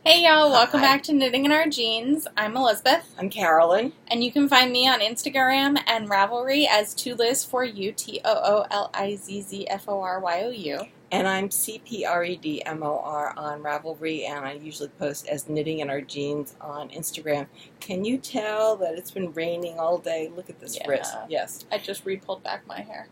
Hey y'all, welcome Hi. back to Knitting in Our Jeans. I'm Elizabeth, I'm Carolyn. and you can find me on Instagram and Ravelry as Toolizzforyou, Toolizzforyou. And I'm cpredmor on Ravelry, and I usually post as Knitting in Our Jeans on Instagram. Can you tell that it's been raining all day? Look at this wrist. Yes. I just re-pulled back my hair.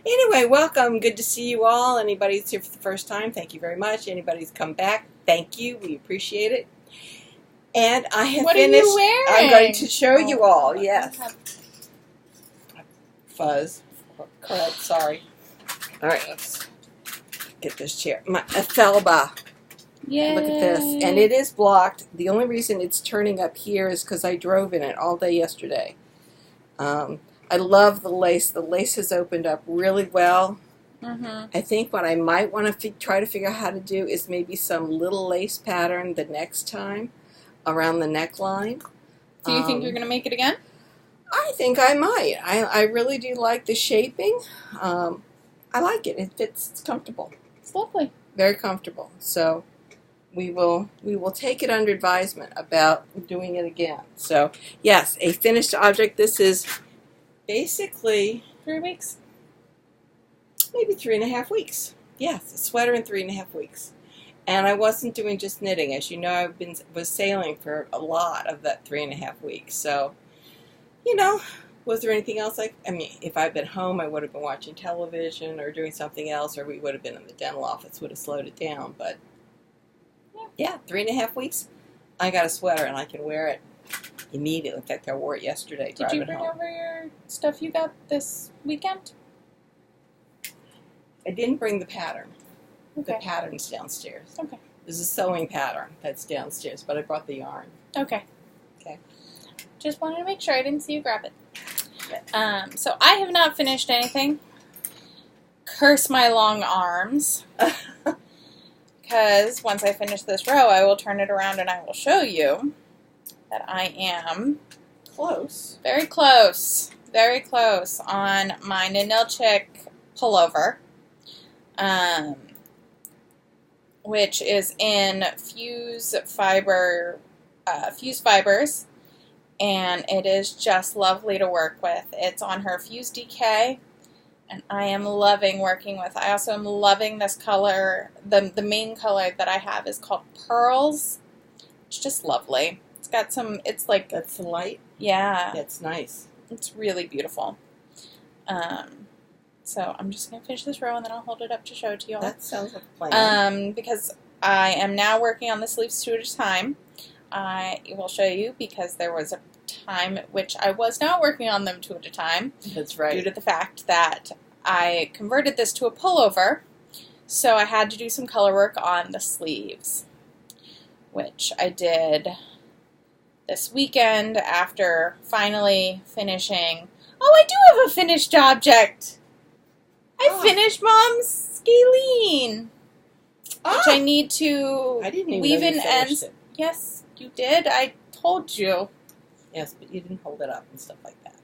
Anyway, welcome. Good to see you all. Anybody who's here for the first time, thank you very much. Anybody who's come back, thank you. We appreciate it. And I have What finished. Are you wearing? I'm going to show you all. Yes. Fuzz. Correct. Sorry. All right, let's get this chair. My Elphaba. Yay. Look at this. And it is blocked. The only reason it's turning up here is because I drove in it all day yesterday. I love the lace. The lace has opened up really well. I think what I might want to try to figure out how to do is maybe some little lace pattern the next time around the neckline. Do you think you're going to make it again? I think I might. I really do like the shaping. I like it. It fits. It's comfortable. It's lovely. Very comfortable. So we will take it under advisement about doing it again. So yes, a finished object. This is basically 3 weeks. Maybe 3.5 weeks. Yes, a sweater in 3.5 weeks. And I wasn't doing just knitting. As you know, was sailing for a lot of that 3.5 weeks. So, you know, was there anything else? I mean, if I'd been home, I would have been watching television or doing something else, or we would have been in the dental office, would have slowed it down. But, yeah, 3.5 weeks, I got a sweater, and I can wear it immediately. In fact, I wore it yesterday. Did you bring over your stuff you got this weekend? I didn't bring the pattern. Okay. The pattern's downstairs. Okay. There's a sewing pattern that's downstairs, but I brought the yarn. Okay. Okay. Just wanted to make sure I didn't see you grab it. So I have not finished anything. Curse my long arms. Because once I finish this row, I will turn it around and I will show you that I am Close. very close on my Ninnilchik pullover, which is in fuse fibers, and it is just lovely to work with. It's on her fuse DK, and I am loving working with. I also am loving this color. The main color that I have is called Pearls. It's just lovely. It's got some, it's like... That's the light? Yeah. That's nice. It's really beautiful. So I'm just going to finish this row and then I'll hold it up to show it to you all. That sounds like a plan. Because I am now working on the sleeves 2 at a time. I will show you because there was a time at which I was not working on them 2 at a time. That's right. Due to the fact that I converted this to a pullover, so I had to do some color work on the sleeves, which I did this weekend after finally finishing. Oh, I do have a finished object! I finished Mom's Scalene, which I need to I didn't even weave know you in finished ends. it. Yes, you did. I told you. Yes, but you didn't hold it up and stuff like that.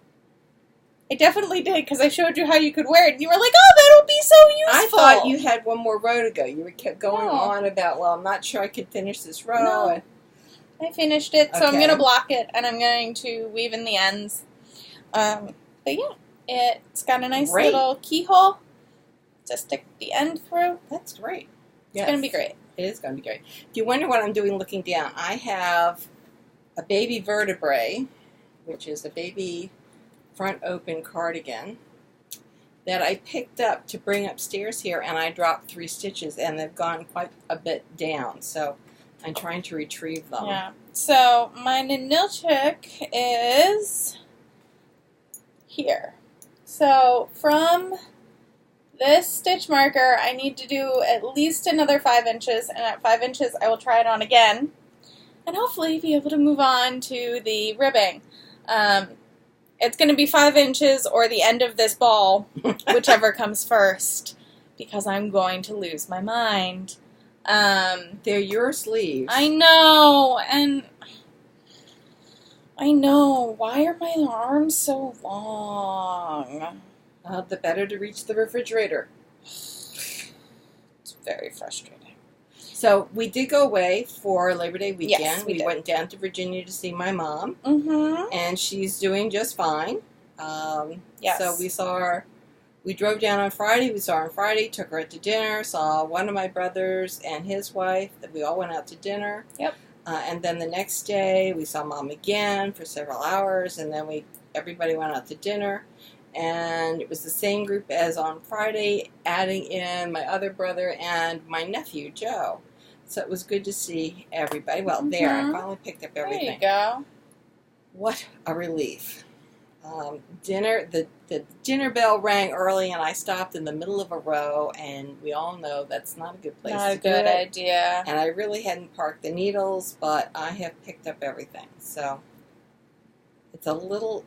I definitely did, because I showed you how you could wear it, and you were like, oh, that'll be so useful. I thought you had one more row to go. You kept going No. on about, well, I'm not sure I could finish this row. No. I finished it, so I'm Okay. going to block it, and I'm going to weave in the ends. But yeah, it's got a nice Great. little keyhole to stick the end through. That's great. It's going to be great. It is going to be great. If you wonder what I'm doing looking down, I have a baby Vertebrae, which is a baby front open cardigan that I picked up to bring upstairs here, and I dropped 3 stitches, and they've gone quite a bit down, so I'm trying to retrieve them. Yeah. So my Ninnilchik is here. So from this stitch marker, I need to do at least another 5 inches, and at 5 inches, I will try it on again, and hopefully be able to move on to the ribbing. It's going to be 5 inches or the end of this ball, whichever comes first, because I'm going to lose my mind. They're your sleeves. I know, and I know. Why are my arms so long? The better to reach the refrigerator. It's very frustrating. So we did go away for Labor Day weekend. Yes, we did. Went down to Virginia to see my mom, Mm-hmm. and she's doing just fine. Yes. So we drove down on Friday. We saw her on Friday, took her out to dinner, saw one of my brothers and his wife. We all went out to dinner. Yep. And then the next day, we saw Mom again for several hours, and then everybody went out to dinner. And it was the same group as on Friday, adding in my other brother and my nephew, Joe. So it was good to see everybody. Well, there, I finally picked up everything. There you go. What a relief. The dinner bell rang early, and I stopped in the middle of a row, and we all know that's not a good place to do it. Not a good idea. And I really hadn't parked the needles, but I have picked up everything. So it's a little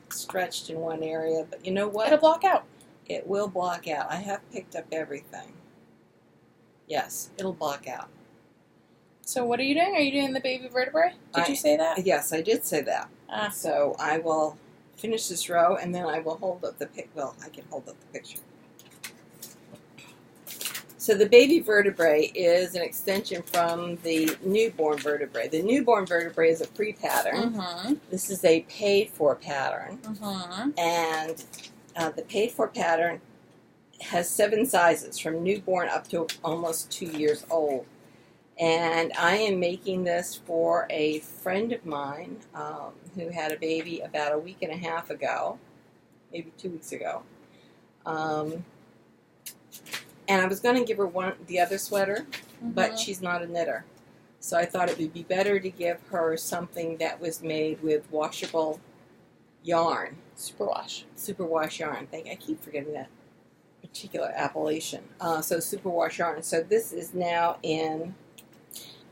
stretched in one area, but you know what? It'll block out. It will block out. I have picked up everything. Yes, it'll block out. So what are you doing? Are you doing the baby vertebrae? Did you say that? Yes, I did say that. So I will finish this row, and then I will hold up the I can hold up the picture. So the baby vertebrae is an extension from the newborn vertebrae. The newborn vertebrae is a free pattern. Mm-hmm. This is a paid-for pattern. Mm-hmm. And the paid-for pattern has 7 sizes, from newborn up to almost 2 years old. And I am making this for a friend of mine who had a baby about a week and a half ago, maybe 2 weeks ago. And I was going to give her the other sweater, but she's not a knitter. So I thought it would be better to give her something that was made with washable yarn. Superwash yarn. I keep forgetting that particular appellation. So superwash yarn. So this is now in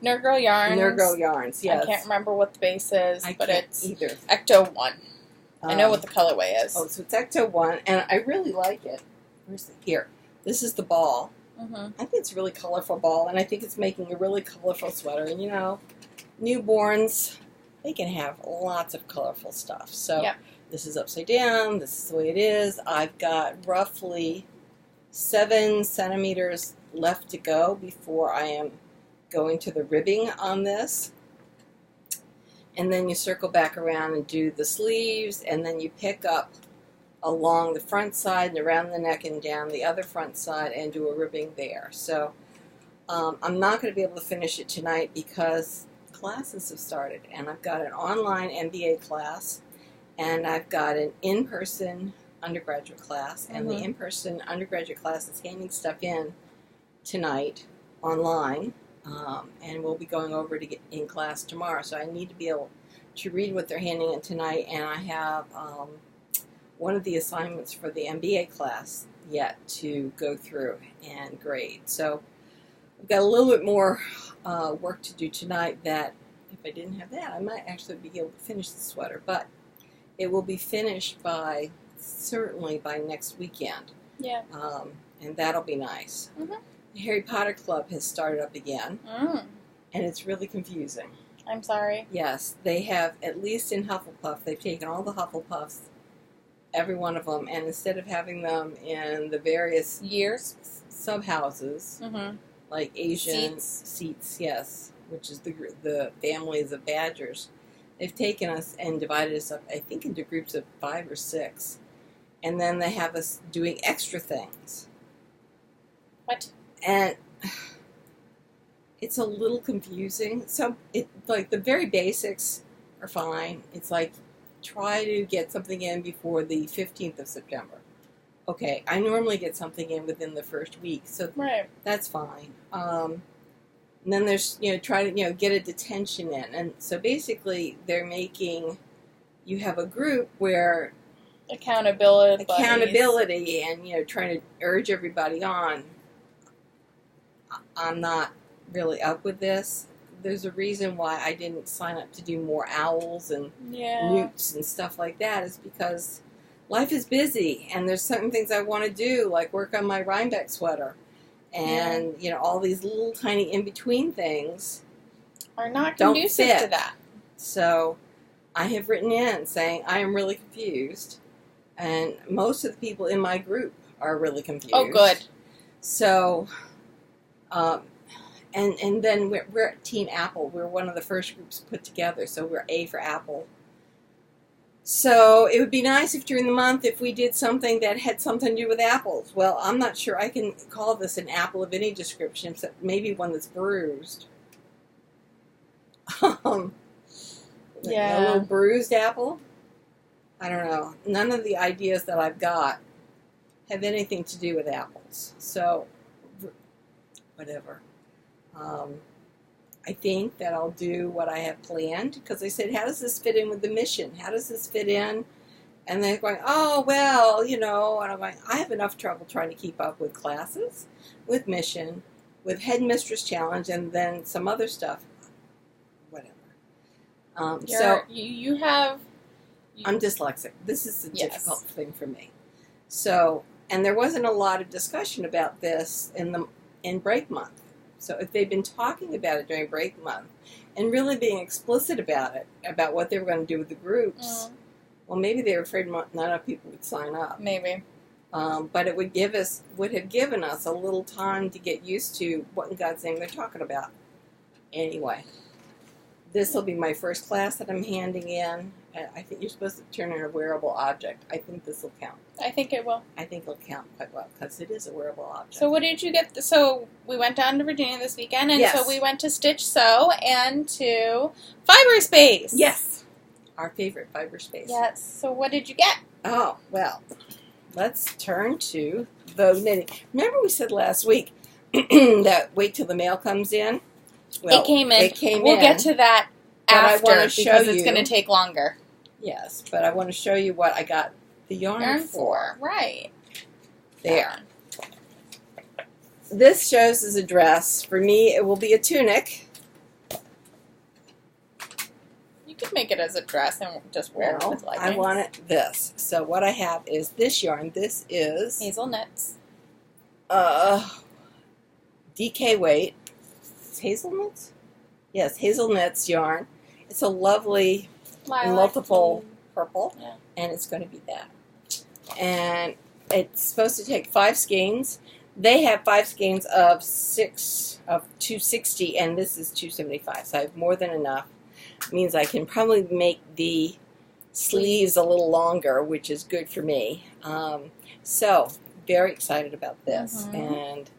Nergirl yarns. Nergirl yarns, yes. I can't remember what the base is, but it's either. Ecto 1. I know what the colorway is. Oh, so it's Ecto 1, and I really like it. Where's it? Here. This is the ball. Mm-hmm. I think it's a really colorful ball, and I think it's making a really colorful sweater. And, you know, newborns, they can have lots of colorful stuff. So This is upside down. This is the way it is. I've got roughly 7 centimeters left to go before I am going to the ribbing on this. And then you circle back around and do the sleeves, and then you pick up along the front side and around the neck and down the other front side and do a ribbing there. So I'm not going to be able to finish it tonight because classes have started, and I've got an online MBA class, and I've got an in-person undergraduate class, and the in-person undergraduate class is handing stuff in tonight online. And we'll be going over to get in class tomorrow. So I need to be able to read what they're handing in tonight, and I have one of the assignments for the MBA class yet to go through and grade. So I've got a little bit more work to do tonight that if I didn't have that, I might actually be able to finish the sweater. But it will be finished certainly by next weekend. Yeah. And that'll be nice. Mm-hmm. The Harry Potter Club has started up again, and it's really confusing. I'm sorry. Yes, they have, at least in Hufflepuff, they've taken all the Hufflepuffs, every one of them, and instead of having them in the various sub-houses, like Asian seats, yes, which is the families of badgers, they've taken us and divided us up, I think, into groups of 5 or 6, and then they have us doing extra things. What? And it's a little confusing. So, like, the very basics are fine. It's like, try to get something in before the 15th of September. Okay, I normally get something in within the first week, so that's fine. And then there's, try to, get a detention in. And so basically, they're making, you have a group where accountability and, trying to urge everybody on. I'm not really up with this. There's a reason why I didn't sign up to do more owls and newts and stuff like that, is because life is busy and there's certain things I want to do, like work on my Rhinebeck sweater. And, all these little tiny in-between things are not conducive to that. So I have written in saying I am really confused, and most of the people in my group are really confused. Oh, good. So And then we're Team Apple. We're one of the first groups put together, so we're A for Apple. So it would be nice if during the month if we did something that had something to do with apples. Well, I'm not sure I can call this an apple of any description, except maybe one that's bruised. Yeah. A little bruised apple. I don't know. None of the ideas that I've got have anything to do with apples. So, whatever. I think that I'll do what I have planned, because I said, how does this fit in with the mission? How does this fit in? And they're going, oh, well, you know, and I'm like, I have enough trouble trying to keep up with classes, with mission, with Headmistress Challenge, and then some other stuff. Whatever. You have... I'm dyslexic. This is a difficult thing for me. So, and there wasn't a lot of discussion about this in break month. So if they'd been talking about it during break month and really being explicit about it, about what they were going to do with the groups, well, maybe they were afraid not enough people would sign up. Maybe. But it would have given us a little time to get used to what in God's name they're talking about. Anyway, this will be my first class that I'm handing in. I think you're supposed to turn in a wearable object. I think this will count. I think it will. I think it'll count quite well, because it is a wearable object. So what did you get? So we went down to Virginia this weekend, and Yes. so we went to Stitch Sew and to Fibre Space. Yes. Our favorite Fibre Space. Yes. So what did you get? Oh, well, let's turn to Vogue Knitting. Remember we said last week that wait till the mail comes in? Well, it came in. It came we'll in. get to that after, I wanna show because it's you- going to take longer. Yes, but I want to show you what I got the yarn for. Right. There. This shows as a dress. For me, it will be a tunic. You could make it as a dress and just wear it with leggings. I want it this. So what I have is this yarn. This is Hazelnuts. DK weight. It's hazelnuts? Yes, hazelnuts yarn. It's a lovely Lilac multiple and- purple, Yeah. and it's going to be that. And it's supposed to take 5 skeins. They have 5 skeins of 260, and this is 275, so I have more than enough. It means I can probably make the sleeves a little longer, which is good for me. So, very excited about this. And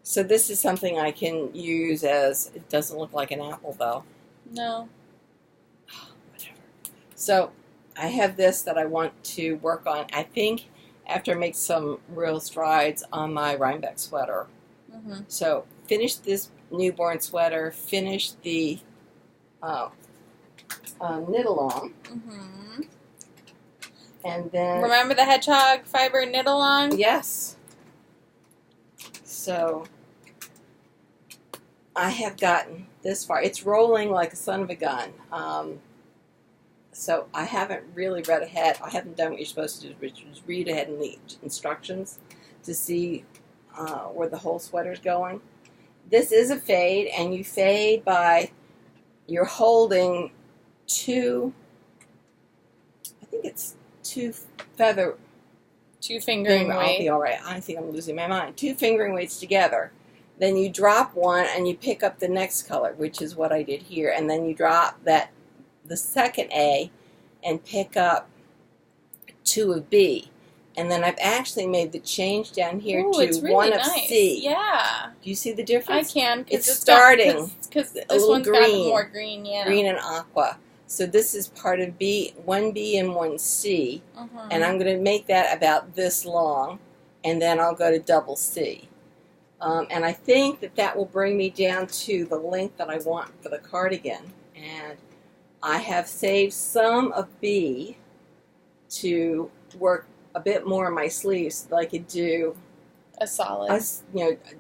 so this is something I can use as, it doesn't look like an apple though. No. Whatever. So I have this that I want to work on. I think after I make some real strides on my Rhinebeck sweater. So finish this newborn sweater, finish the knit along, and then Remember the Hedgehog fiber knit along? yes. So I have gotten this far. It's rolling like a son of a gun. So I haven't really read ahead. I haven't done what you're supposed to do, which is read ahead in the instructions to see where the whole sweater's going. This is a fade, and you fade by, you're holding 2, I think it's 2 feather. 2 fingering I'll weight. be all right. I think I'm losing my mind. 2 fingering weights together. Then you drop one, and you pick up the next color, which is what I did here. And then you drop the second A, and pick up 2 of B. And then I've actually made the change down here Ooh, to it's really 1 of nice. C. Yeah. Do you see the I difference? can. It's starting Because this little one's got green. more green, yeah. Green and aqua. So this is part of B, 1B and 1C. And I'm going to make that about this long. And then I'll go to double C. And I think that will bring me down to the length that I want for the cardigan. And I have saved some of B to work a bit more on my sleeves so that I could do a solid.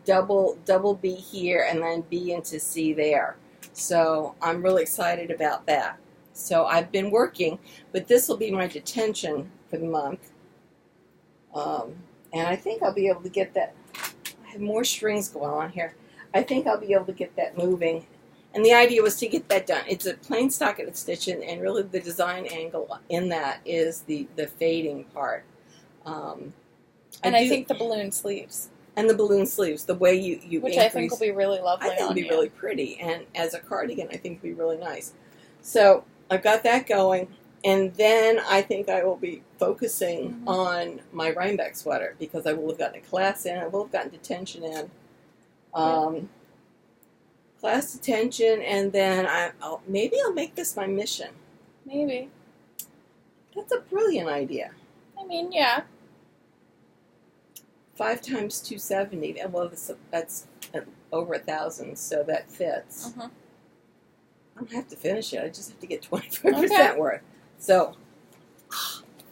double B here and then B into C there. So I'm really excited about that. So I've been working, but this will be my detention for the month. And I think I'll be able to get that. I have more strings going on here. I think I'll be able to get that moving. And the idea was to get that done. It's a plain stockinette stitch, and really the design angle in that is the fading part. And I think the balloon sleeves. And the balloon sleeves, the way you Which increase, I think will be really lovely I think on it'll be you. really pretty. And as a cardigan, I think it'll be really nice. So I've got that going. And then I think I will be focusing on my Rhinebeck sweater because I will have gotten a class in. I will have gotten detention in. Class detention, and then maybe I'll make this my mission. Maybe. That's a brilliant idea. I mean, yeah. 5 times 270. Well, that's over 1,000, so that fits. I don't have to finish it. I just have to get 25% worth. So,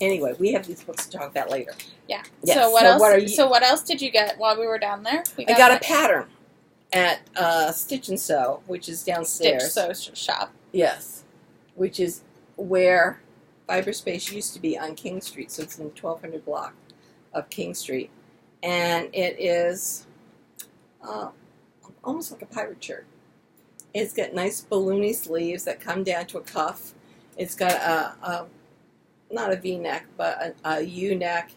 anyway, we have these books to talk about later. Yeah. Yes. So what else? So what else did you get while we were down there? I got a pattern at Stitch and Sew, which is downstairs. Stitch Sew Shop. Yes, which is where Fibre Space used to be on King Street. So it's in the 1200 block of King Street, and it is almost like a pirate shirt. It's got nice balloony sleeves that come down to a cuff. It's got not a V-neck, but a U-neck,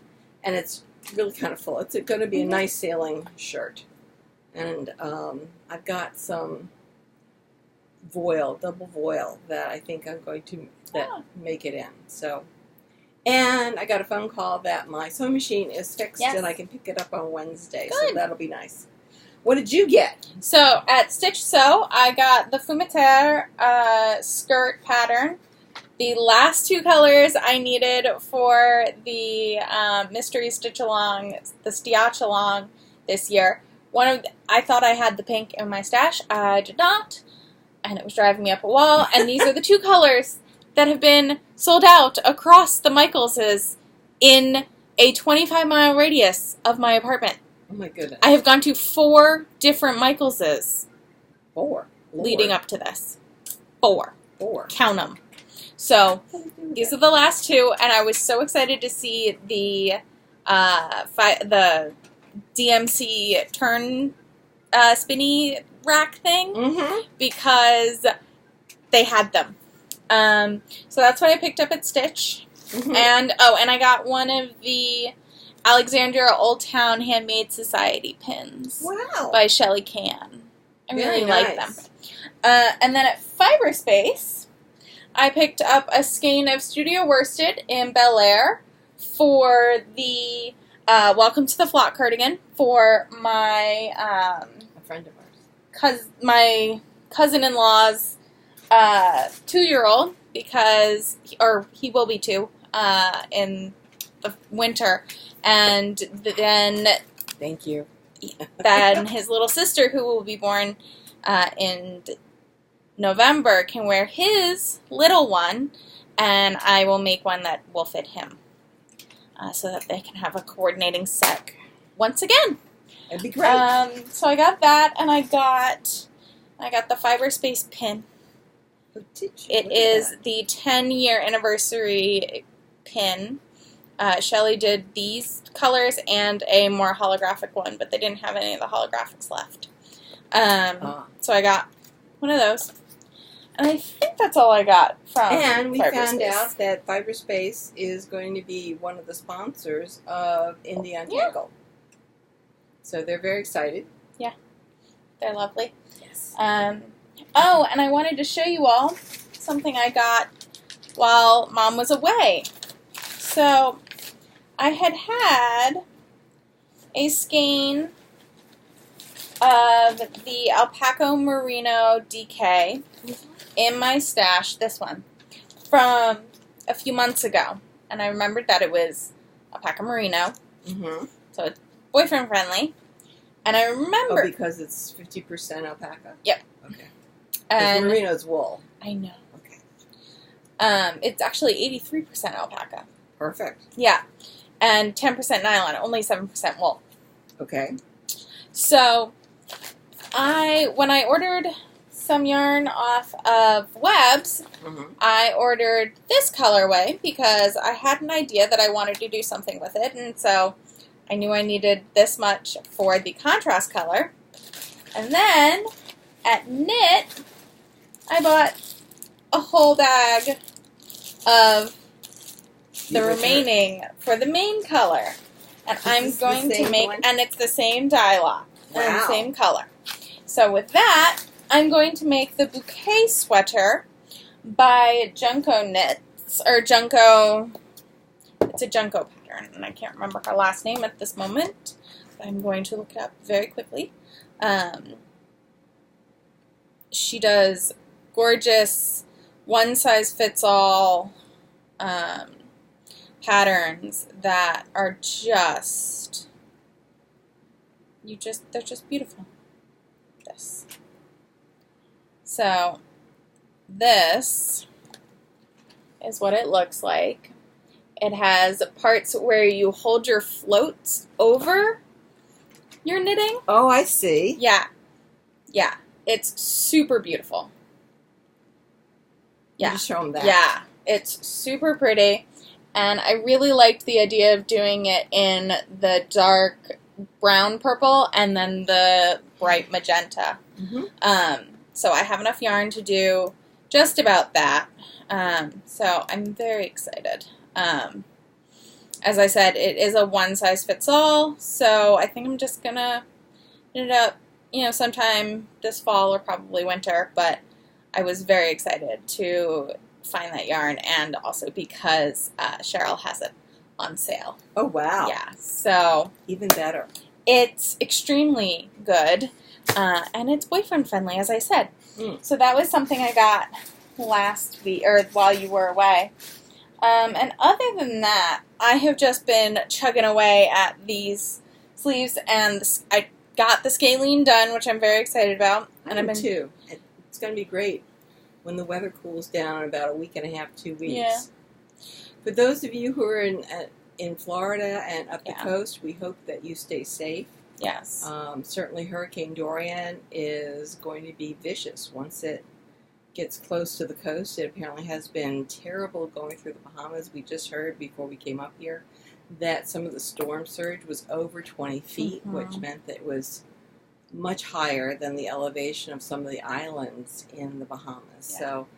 and it's really kind of full. It's going to be a nice sailing shirt. And I've got some voile, double voile, that I think I'm going to make it in. So, and I got a phone call that my sewing machine is fixed and I can pick it up on Wednesday. Good. So that'll be nice. What did you get? So at Stitch Sew, I got the Fumeterre skirt pattern. The last 2 colors I needed for the mystery stitch along, the Stiach along this year. I thought I had the pink in my stash. I did not, and it was driving me up a wall. And these are the 2 colors that have been sold out across the Michaelses in a 25-mile radius of my apartment. Oh my goodness! I have gone to 4 different Michaelses. 4 leading up to this. 4. 4. Count them. So these are the last 2, and I was so excited to see the DMC turn spinny rack thing because they had them. So that's what I picked up at Stitch. And I got one of the Alexandria Old Town Handmade Society pins. Wow. By Shelly Can. I really like them. nice. And then at Fibre Space, I picked up a skein of Studio Worsted in Bel Air for the Welcome to the Flock cardigan for my A friend of ours. my cousin-in-law's 2-year-old he will be 2 in the winter, and then Thank you. then his little sister, who will be born in November, can wear his little one, and I will make one that will fit him, so that they can have a coordinating set once again. That'd be great. So I got that, and I got the Fibre Space pin. It is the 10-year anniversary pin. Shelly did these colors and a more holographic one, but they didn't have any of the holographics left. So I got one of those. And I think that's all I got from And we Fibre found Space. out that Fibre Space is going to be one of the sponsors of Indie Untangled. So they're very excited. Yeah. They're lovely. Yes. And I wanted to show you all something I got while Mom was away. So I had a skein of the Alpaca Merino DK in my stash, this one, from a few months ago. And I remembered that it was Alpaca Merino, so it's boyfriend friendly. And I remember... Oh, because it's 50% alpaca? Yep. Okay. And Merino's wool. I know. Okay. It's actually 83% alpaca. Perfect. Yeah. And 10% nylon, only 7% wool. Okay. So, when I ordered some yarn off of Webs, I ordered this colorway because I had an idea that I wanted to do something with it, and so I knew I needed this much for the contrast color. And then, at Knit, I bought a whole bag of the remaining for the main color. And Is I'm this the going to same make, one? and it's the same dye lot, and the Wow. same color. So with that, I'm going to make the Bouquet sweater by Junko Knits, or Junko, it's a Junko pattern, and I can't remember her last name at this moment. I'm going to look it up very quickly. She does gorgeous one-size-fits-all patterns that are just, they're just beautiful. This. So, this is what it looks like. It has parts where you hold your floats over your knitting. Oh, I see. Yeah. Yeah. It's super beautiful. Yeah. Just show them that. Yeah. It's super pretty. And I really liked the idea of doing it in the dark brown purple and then the bright magenta. Mm-hmm. So I have enough yarn to do just about that. So I'm very excited. As I said, it is a one-size-fits-all, so I think I'm just going to knit it up, sometime this fall or probably winter, but I was very excited to find that yarn, and also because Cheryl has it on sale. Oh, wow. Yeah, so Even better. it's extremely good, and it's boyfriend-friendly, as I said. So that was something I got last week, or while you were away. And other than that, I have just been chugging away at these sleeves, and I got the Scalene done, which I'm very excited about. And I've been too. It's going to be great when the weather cools down in about a week and a half, 2 weeks. Yeah. For those of you who are in Florida and up the coast, we hope that you stay safe. Yes. Certainly Hurricane Dorian is going to be vicious once it gets close to the coast. It apparently has been terrible going through the Bahamas. We just heard before we came up here that some of the storm surge was over 20 feet, which meant that it was much higher than the elevation of some of the islands in the Bahamas. Yeah. So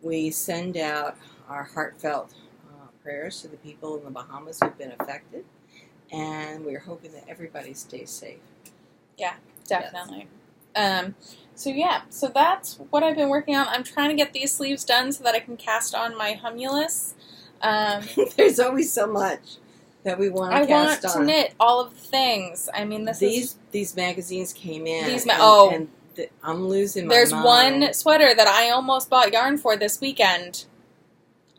we send out our heartfelt prayers to the people in the Bahamas who've been affected, and we're hoping that everybody stays safe. Yeah, definitely. Yes. So that's what I've been working on. I'm trying to get these sleeves done so that I can cast on my Humulus. There's always so much that we want to cast on. I want to knit all of the things. I mean, these magazines came in. I'm losing my mind. There's one one sweater that I almost bought yarn for this weekend,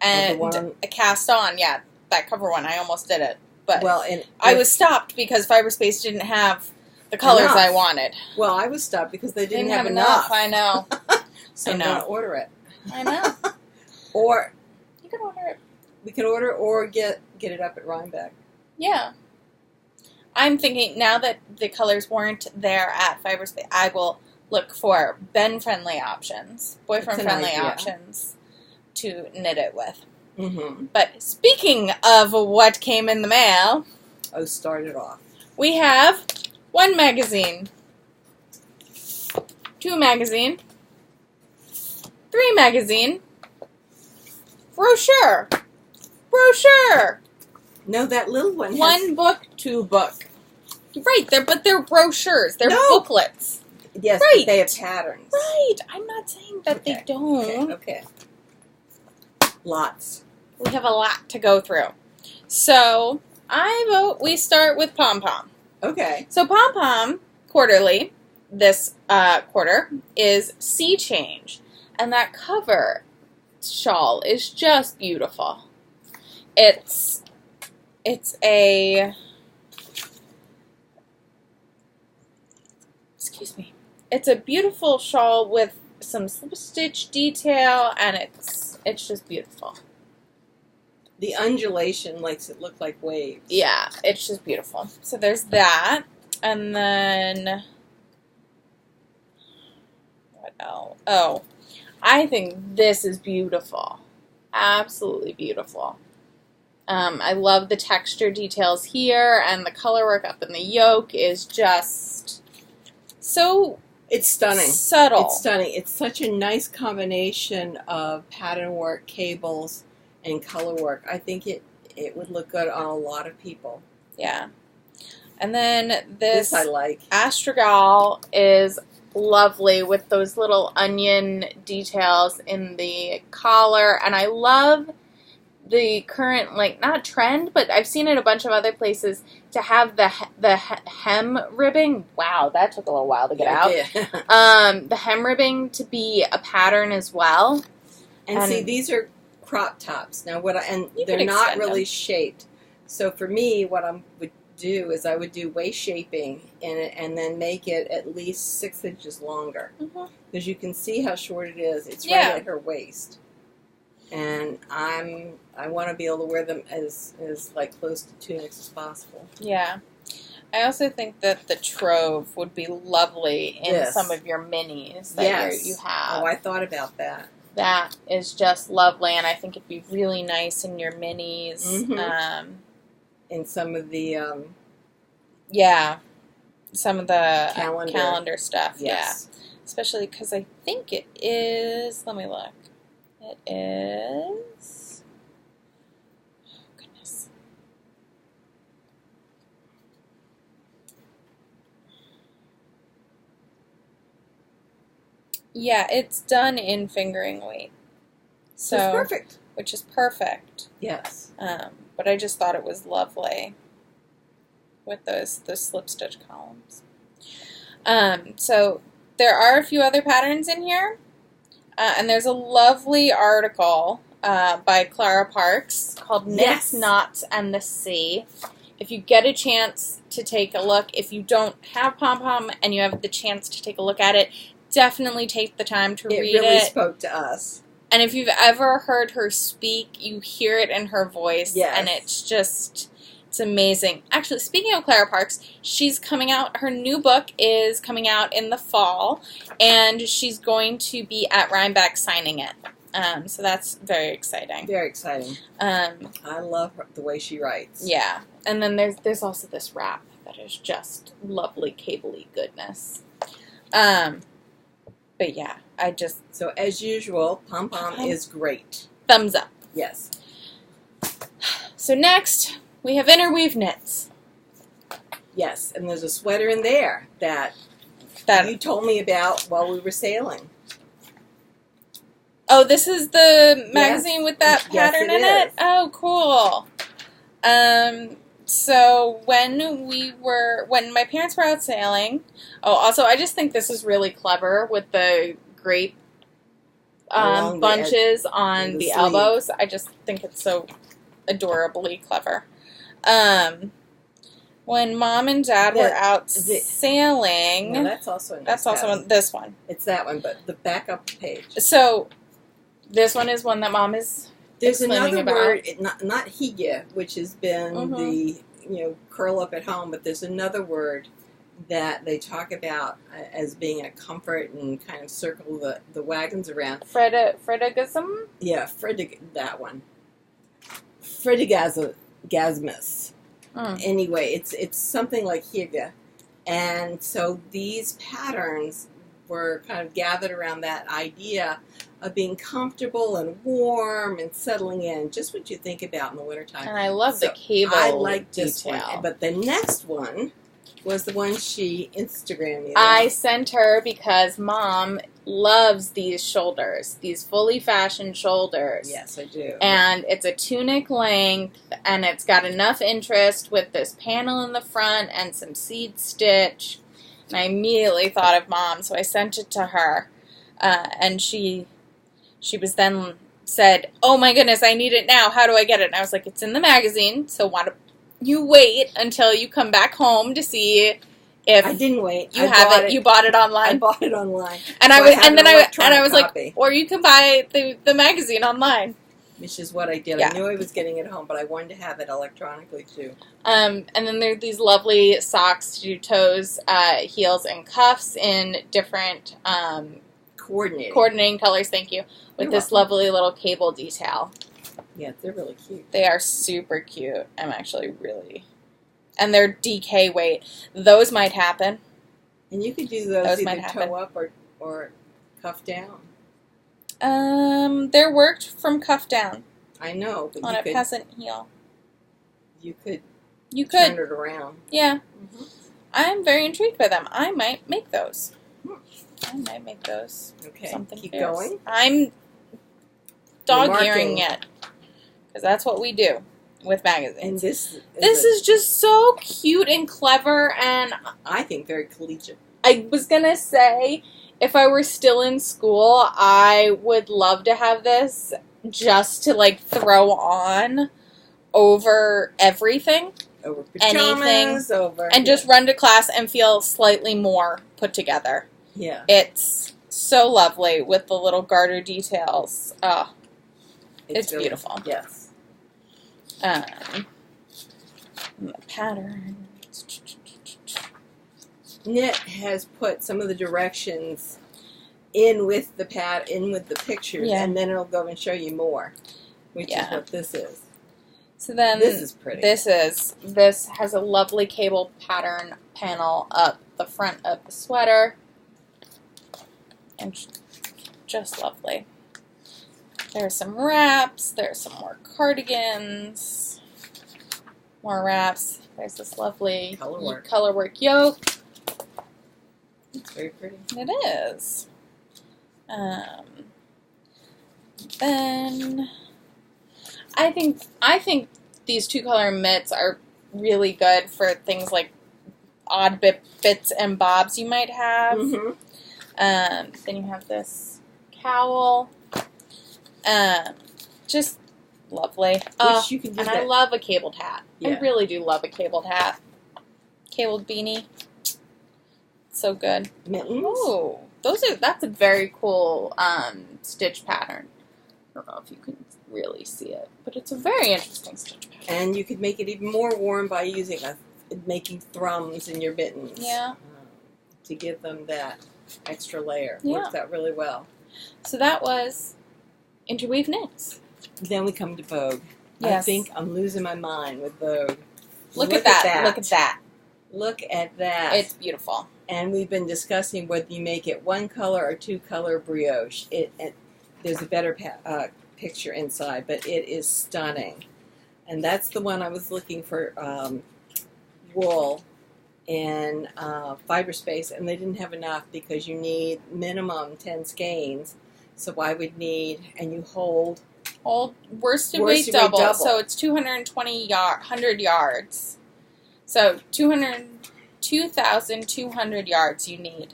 and a cast on. Yeah, that cover one. I almost did it, but I was stopped because Fibre Space didn't have the colors I wanted. Well, I was stopped because they didn't have enough. I know. So I'm going to order it. I know. Or you can order it. We can order or get it up at Rhinebeck. Yeah. I'm thinking now that the colors weren't there at Fibre Space, I will look for Ben-friendly options, boyfriend-friendly options to knit it with. Mm-hmm. But speaking of what came in the mail... Oh, start it off. We have 1 magazine, 2 magazine, 3 magazine, brochure. No, that little one has... 1 book, 2 book. Right, they're brochures. They're booklets. Yes, right. But they have patterns. Right. I'm not saying that they don't. Okay. Lots. We have a lot to go through. So, I vote we start with Pompom. Okay. So, Pompom Quarterly, this quarter, is Sea Change. And that cover shawl is just beautiful. It's a... Excuse me. It's a beautiful shawl with some slip stitch detail, and it's just beautiful. The undulation makes it look like waves. Yeah, it's just beautiful. So there's that, and then what else? Oh, I think this is beautiful. Absolutely beautiful. I love the texture details here, and the color work up in the yoke is just so... It's stunning. Subtle. It's stunning. It's such a nice combination of pattern work, cables, and color work. I think it would look good on a lot of people. Yeah. And then this I like. Astragal is lovely with those little onion details in the collar. And I love the current, like, not trend, but I've seen it a bunch of other places to have the hem ribbing. Wow, that took a little while to get out. The hem ribbing to be a pattern as well. And see, these are crop tops. Now, they're not really shaped. So for me, what I would do is I would do waist shaping in it and then make it at least 6 inches longer. Because you can see how short it is. It's right at her waist. And I want to be able to wear them as like close to tunics as possible. Yeah. I also think that the trove would be lovely in some of your minis that you have. Oh, I thought about that. That is just lovely, and I think it'd be really nice in your minis. In some of the some of the calendar stuff. Yes. Yeah, especially because I think it is. Let me look. It is. Oh goodness. Yeah, it's done in fingering weight. So it's perfect. Which is perfect. Yes. But I just thought it was lovely with those slip stitch columns. So there are a few other patterns in here. And there's a lovely article by Clara Parks called Knits, Knots, and the Sea. If you get a chance to take a look, if you don't have Pompom and you have the chance to take a look at it, definitely take the time to read it. It really spoke to us. And if you've ever heard her speak, you hear it in her voice, and it's amazing. Actually, speaking of Clara Parks, she's coming out, her new book is coming out in the fall, and she's going to be at Rhinebeck signing it. So that's very exciting. Very exciting. I love the way she writes. Yeah. And then there's also this wrap that is just lovely cabley goodness. But yeah, So as usual, Pompom is great. Thumbs up. Yes. So next, we have Interweave knits. Yes, and there's a sweater in there that you told me about while we were sailing. Oh, this is the magazine with that pattern in it? Oh, cool. So when my parents were out sailing, also I just think this is really clever with the grape bunches on the elbows. I just think it's so adorably clever. When Mom and Dad were out sailing, no, that's also a nice that's also pattern. This one. It's that one, but the backup page. So this one is one that Mom is. There's another word, not hygge, which has been the curl up at home, but there's another word that they talk about as being a comfort and kind of circle the wagons around. Fredigasm? Yeah, that one. Fredigasmus. Anyway, it's something like hygge. And so these patterns were kind of gathered around that idea of being comfortable and warm and settling in, just what you think about in the wintertime. And I love the cable I like this detail. one. But the next one was the one she Instagrammed me. I sent her because Mom loves these shoulders, these fully fashioned shoulders. Yes, I do. And it's a tunic length, and it's got enough interest with this panel in the front and some seed stitch. And I immediately thought of Mom, so I sent it to her. And she was then said, "Oh my goodness, I need it now. How do I get it?" And I was like, "It's in the magazine, so why don't you wait until you come back home to see if I didn't wait. You have it. You bought it online. I bought it online. And I was like, or you can buy the magazine online. Which is what I did. Yeah. I knew I was getting it home, but I wanted to have it electronically too. And then there are these lovely socks to do toes, heels, and cuffs in different coordinating colors. Thank you. With this lovely little cable detail. Yeah, they're really cute. They are super cute. I'm actually really... And they're DK weight. Those might happen. And you could do those either toe up or cuff down. They're worked from cuff down. I know, but on a peasant heel. You could You could. turn it around. Yeah. Mm-hmm. I'm very intrigued by them. I might make those. Okay, Something keep fierce. going. I'm dog-earing it. Because that's what we do with magazines. And this is just so cute and clever, and I think very collegiate. I was going to say, if I were still in school, I would love to have this just to, like, throw on over everything. Over pajamas, and just run to class and feel slightly more put together. Yeah. It's so lovely with the little garter details. Oh, it's really beautiful. Yes. The pattern. Knit has put some of the directions in with the pictures, and then it'll go and show you more, which is what this is. So then this is pretty. This has a lovely cable pattern panel up the front of the sweater, and just lovely. There's some wraps. There's some more cardigans. More wraps. There's this lovely colorwork yoke. It's very pretty. It is. Then I think these 2-color mitts are really good for things like odd bits and bobs you might have. Mm-hmm. Then you have this cowl. Just lovely. You can use I love a cabled hat. Yeah. I really do love a cabled hat. Cabled beanie. So good. Mittens. Oh, that's a very cool stitch pattern. I don't know if you can really see it, but it's a very interesting stitch pattern. And you could make it even more warm by making thrums in your mittens. Yeah. To give them that extra layer. Yeah. Works out really well. So that was Interweave Knits. Then we come to Vogue. Yes. I think I'm losing my mind with Vogue. Look at that. Look at that. Look at that. It's beautiful. And we've been discussing whether you make it 1-color or 2-color brioche. There's a better picture inside, but it is stunning. And that's the one I was looking for wool in Fibre Space, and they didn't have enough because you need minimum 10 skeins. So I would need, and you hold worsted weight double. So it's 100 yards. So 2,200 yards you need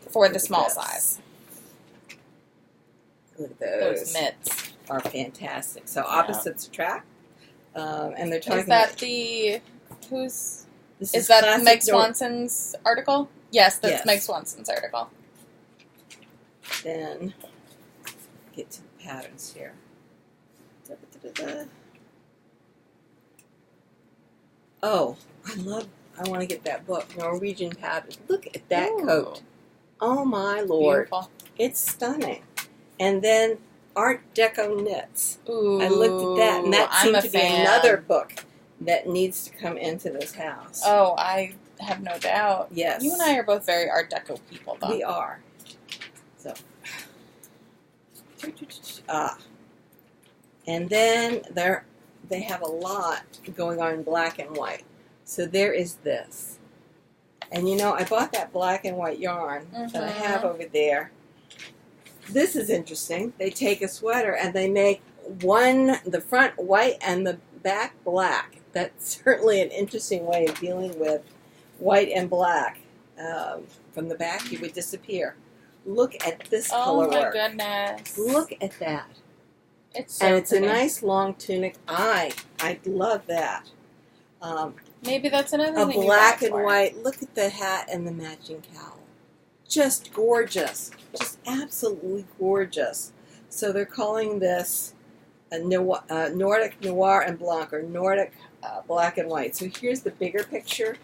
for the small size. Look at those mitts are fantastic. So opposites attract, and they're talking. Is that Is that Meg Swanson's article? Yes, that's Meg Swanson's article. Then get to the patterns here. Oh, I want to get that book, Norwegian Pattern. Look at that coat. Oh my Lord. Beautiful. It's stunning. And then Art Deco Knits. Ooh, I looked at that, and that seemed to be another book that needs to come into this house. Oh, I have no doubt. Yes. You and I are both very Art Deco people, though. We are. So. And then they have a lot going on in black and white. So there is this. And I bought that black and white yarn that I have over there. This is interesting. They take a sweater and they make the front white and the back black. That's certainly an interesting way of dealing with white and black. From the back, you would disappear. Look at this color work. Oh my goodness. Look at that. It's so and it's pretty. A nice long tunic. I love that. Maybe that's another a thing. A black and white. Look at the hat and the matching cowl. Just gorgeous. Just absolutely gorgeous. So they're calling this a Nordic Noir and Blanc, or Nordic black and white. So here's the bigger picture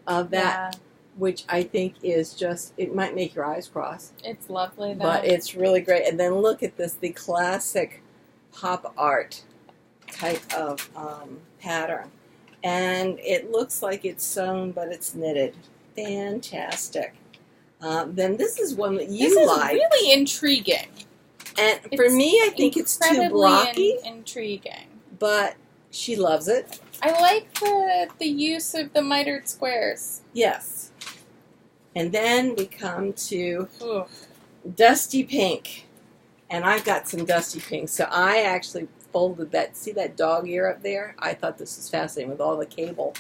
of that, which I think is just, it might make your eyes cross. It's lovely, though. But it's really great. And then look at this, the classic pop art type of pattern. And it looks like it's sewn, but it's knitted. Fantastic. Then this is one that you like. This is really intriguing. And for me, I think it's too blocky. Intriguing. But she loves it. I like the use of the mitered squares. Yes. And then we come to Ooh. dusty pink. And I've got some dusty pink. So I actually folded that. See that dog ear up there? I thought this was fascinating with all the cable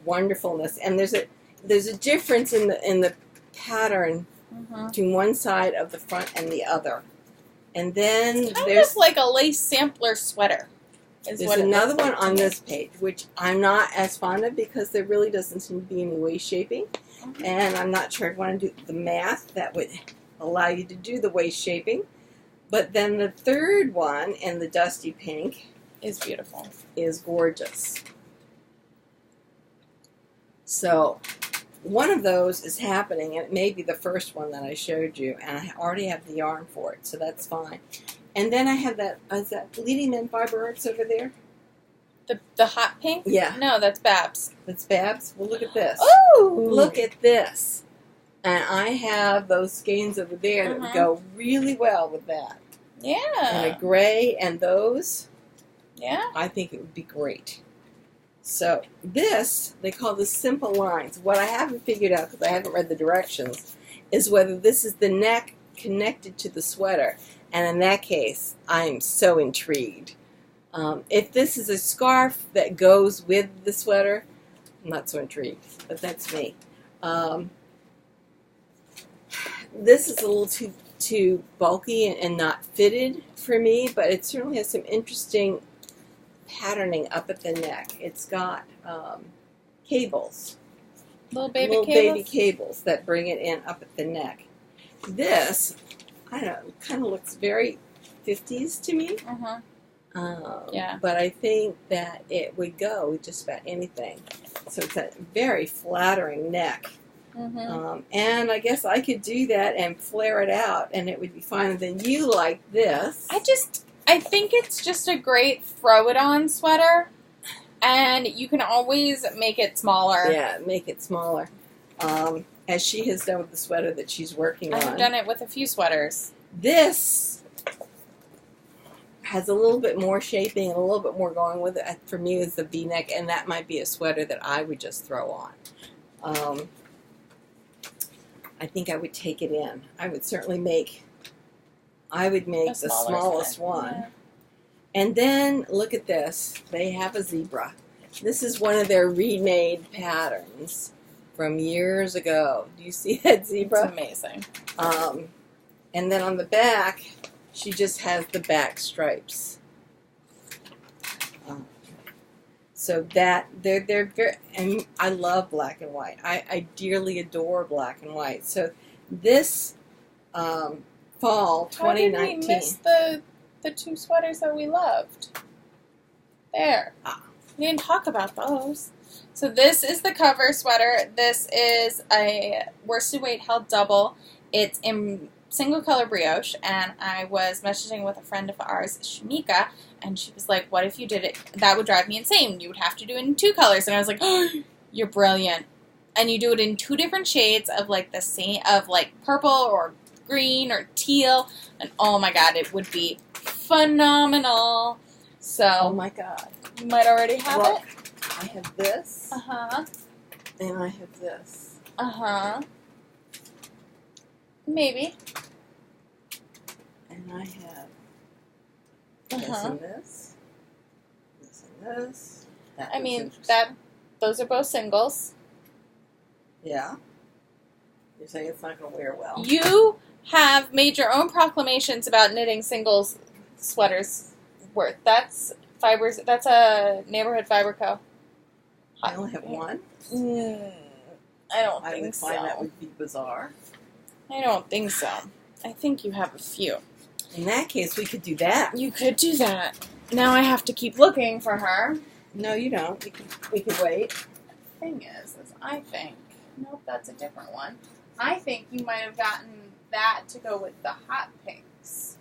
wonderfulness. And there's a difference in the pattern between one side of the front and the other. And then there's of like a lace sampler sweater. There's another one on this page, which I'm not as fond of because there really doesn't seem to be any waist shaping. And I'm not sure I want to do the math that would allow you to do the waist shaping. But then the third one in the dusty pink is beautiful. Is gorgeous. So one of those is happening, and it may be the first one that I showed you, and I already have the yarn for it, so that's fine. And then I have that, is that Bleeding Men Fiber Arts over there? The hot pink? Yeah. No, that's Babs. That's Babs? Well, look at this. Oh! Look at this. And I have those skeins over there that would go really well with that. Yeah. And a gray and those. Yeah. I think it would be great. So this, they call this simple lines. What I haven't figured out, because I haven't read the directions, is whether this is the neck connected to the sweater. And in that case, I'm so intrigued. If this is a scarf that goes with the sweater, I'm not so intrigued, but that's me. This is a little too bulky and not fitted for me, but it certainly has some interesting patterning up at the neck. It's got cables. Little baby cables that bring it in up at the neck. This, I don't know, kind of looks very 50s to me. Yeah. But I think that it would go with just about anything. So it's a very flattering neck. And I guess I could do that and flare it out, and it would be fine. And then you like this. I think it's just a great throw-it-on sweater, and you can always make it smaller. Yeah, make it smaller. As she has done with the sweater that she's working on. I've done it with a few sweaters. This has a little bit more shaping and a little bit more going with it. For me, is the V-neck, and that might be a sweater that I would just throw on. I think I would take it in. I would certainly make the smallest one. Yeah. And then, look at this. They have a zebra. This is one of their remade patterns from years ago. Do you see that zebra? It's amazing. And then on the back, she just has the back stripes. So that, they're very, and I love black and white. I dearly adore black and white. So this fall 2019. How did we miss the two sweaters that we loved? There. We didn't talk about those. So this is the cover sweater. This is a worsted weight held double. It's in single color brioche, and I was messaging with a friend of ours, Shamika, and she was like, what if you did it? That would drive me insane. You would have to do it in two colors. And I was like, oh, you're brilliant. And you do it in two different shades of like the same, of like purple or green or teal, and oh my god, it would be phenomenal. So, oh my god. You might already have it. I have this. And I have this. Maybe. And I have this and this. This and this. I mean, those are both singles. Yeah. You're saying it's not going to wear well. You have made your own proclamations about knitting singles sweaters worth. That's fibers. That's a Neighborhood Fiber Co. I only have one. I don't think so. I would find that would be bizarre. I don't think so. I think you have a few. In that case, we could do that. You could do that. Now I have to keep looking for her. No, you don't. We could wait. The thing is I think, nope, that's a different one. I think you might have gotten that to go with the hot pinks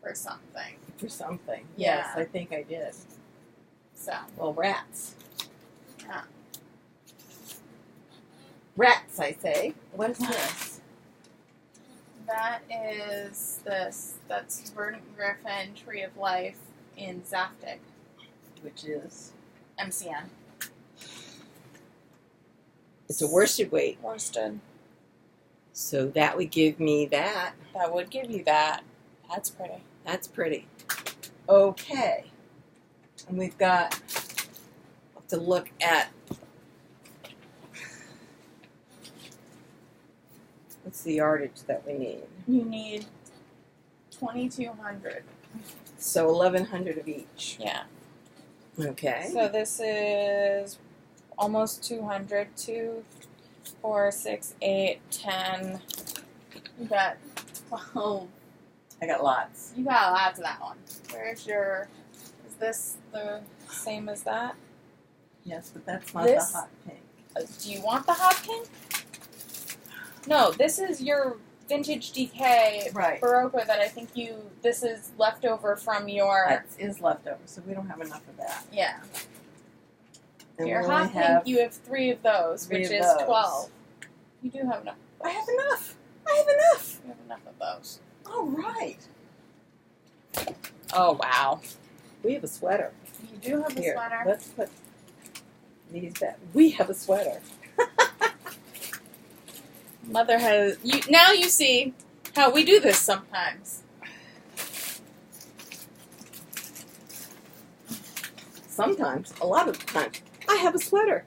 or something. For something. Yeah. Yes, I think I did. So. Well, rats. Yeah. Rats, I say. What is this? That is this. That's Verdant Griffin Tree of Life in Zaftig. Which is? MCM. It's a worsted weight. Worsted. So that would give me that. That would give you that. That's pretty. That's pretty. Okay. And we've got to look at, what's the yardage that we need? You need 2,200. So 1,100 of each. Yeah. Okay. So this is almost 200. 2, 4, 6, 8, 10. You got 12. I got lots. You got lots of that one. Where's your... Is this the same as that? Yes, but that's not This- the hot pink. Do you want the hot pink? No, this is your vintage DK Right. Barocco that I think you... This is leftover from your... That is leftover, so we don't have enough of that. Yeah. And Your we hot only pink, have, you have 3 of those, three which of is those. 12. You do have enough. I have enough. I have enough. You have enough of those. All right. Oh, wow. We have a sweater. You do have a Here, sweater. let's put these back. We have a sweater. Mother has... Now you see how we do this sometimes. Sometimes, a lot of the time, I have a sweater.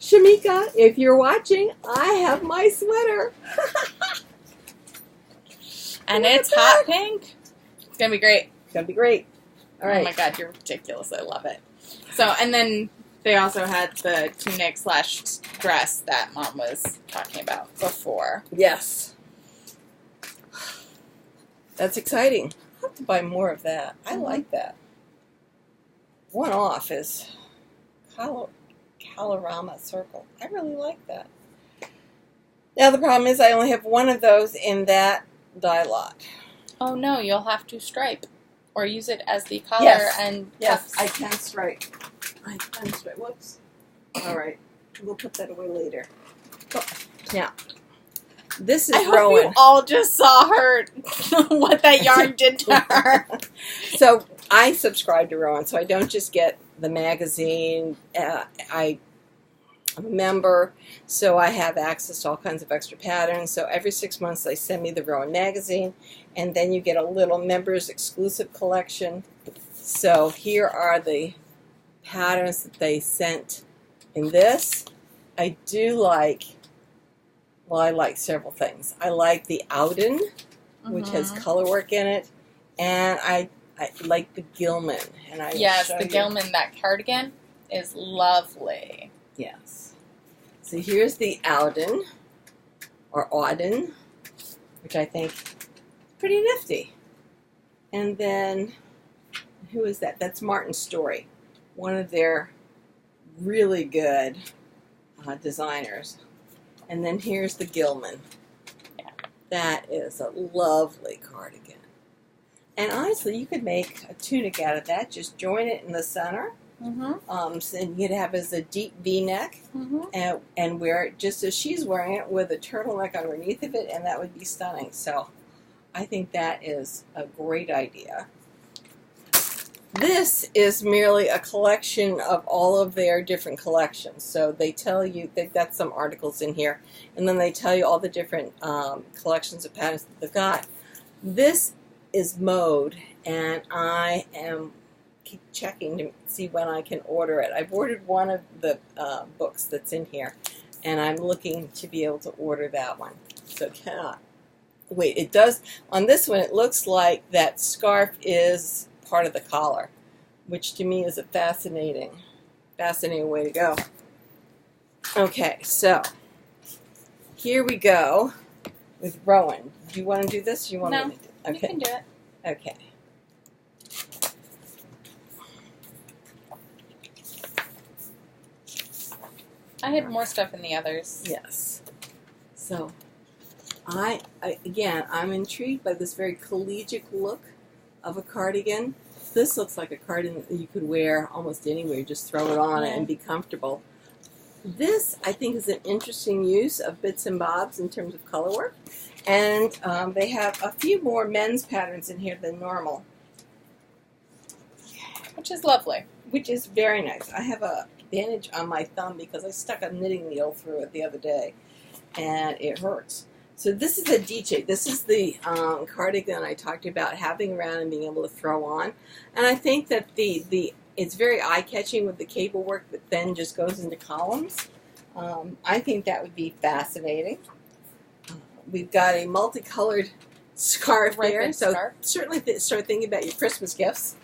Shamika, if you're watching, I have my sweater. And Look it's at hot that. pink. It's going to be great. It's going to be great. All right. Oh my god, you're ridiculous. I love it. So, and then they also had the tunic / dress that Mom was talking about before. Yes. That's exciting. I'll have to buy more of that. I like that. One off is Colorama Circle. I really like that. Now the problem is I only have one of those in that dye lot. Oh no, you'll have to stripe. Or use it as the collar Yes. and Yes, cuffs. I can stripe. I can stripe. Whoops. All right. We'll put that away later. Oh, now, this is I hope Rowan. you all just saw her, what that yarn did to her. So I subscribe to Rowan, so I don't just get the magazine. I'm a member, so I have access to all kinds of extra patterns. So every 6 months they send me the Rowan magazine, and then you get a little members exclusive collection. So here are the patterns that they sent in this. I do like, well, I like several things. I like the Ouden, which has color work in it, and I like the Gilman. And I Yes, show the you. Gilman, that cardigan, is lovely. Yes. So here's the Ouden, or Auden, which I think is pretty nifty. And then, who is that? That's Martin Story, one of their really good designers. And then here's the Gilman. Yeah. That is a lovely cardigan. And honestly, you could make a tunic out of that. Just join it in the center. So you'd have as a deep V-neck and wear it just as she's wearing it with a turtleneck underneath of it, and that would be stunning. So I think that is a great idea. This is merely a collection of all of their different collections. So they tell you, they've got some articles in here, and then they tell you all the different collections of patterns that they've got. This is mode, and I am keep checking to see when I can order it. I've ordered one of the books that's in here, and I'm looking to be able to order that one. So cannot wait. It does, on this one, it looks like that scarf is part of the collar, which to me is a fascinating way to go. Okay, so here we go with Rowan. Do you want to do this? Or you want No, me to do it? you can do it. Okay. I had more stuff in the others. Yes. So, again, I'm intrigued by this very collegiate look of a cardigan. This looks like a cardigan that you could wear almost anywhere. Just throw it on and be comfortable. This, I think, is an interesting use of bits and bobs in terms of color work. And they have a few more men's patterns in here than normal. Which is lovely. Which is very nice. I have a bandage on my thumb because I stuck a knitting needle through it the other day, and it hurts. So this is a DJ. This is the cardigan I talked about having around and being able to throw on. And I think that it's very eye-catching with the cable work that then just goes into columns. I think that would be fascinating. We've got a multicolored scarf there, so certainly start thinking about your Christmas gifts.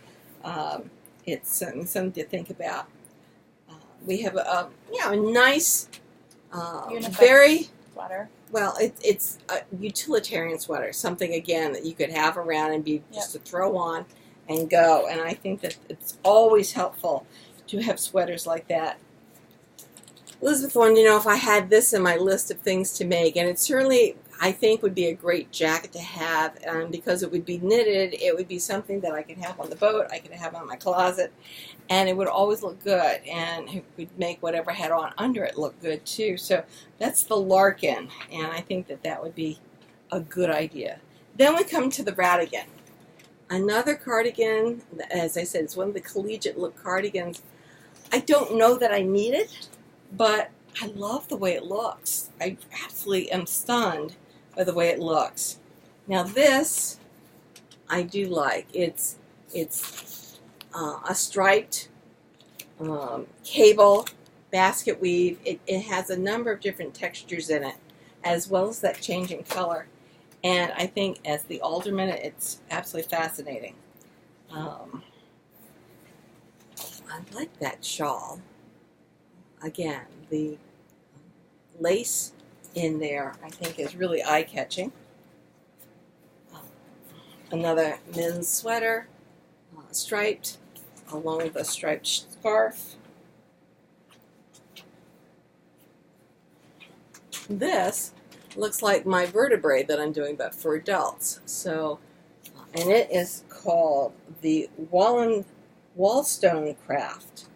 It's something to think about. We have a nice, very sweater. Well, it's a utilitarian sweater, something again that you could have around and be just to throw on and go. And I think that it's always helpful to have sweaters like that. Elizabeth wanted to know if I had this in my list of things to make, and it certainly, I think, would be a great jacket to have, because it would be knitted. It would be something that I could have on the boat, I could have on my closet, and it would always look good, and it would make whatever I had on under it look good too. So that's the Larkin, and I think that that would be a good idea. Then we come to the Radigan. Another cardigan, as I said, it's one of the collegiate look cardigans. I don't know that I need it, but I love the way it looks. I absolutely am stunned by the way it looks. Now this, I do like. It's a striped cable basket weave. It has a number of different textures in it, as well as that change in color. And I think as the alderman, it's absolutely fascinating. I like that shawl. Again, the lace in there, I think, is really eye-catching. Another men's sweater, striped, along with a striped scarf. This looks like my Vertebrae that I'm doing, but for adults. So, and it is called the Wallstone Craft.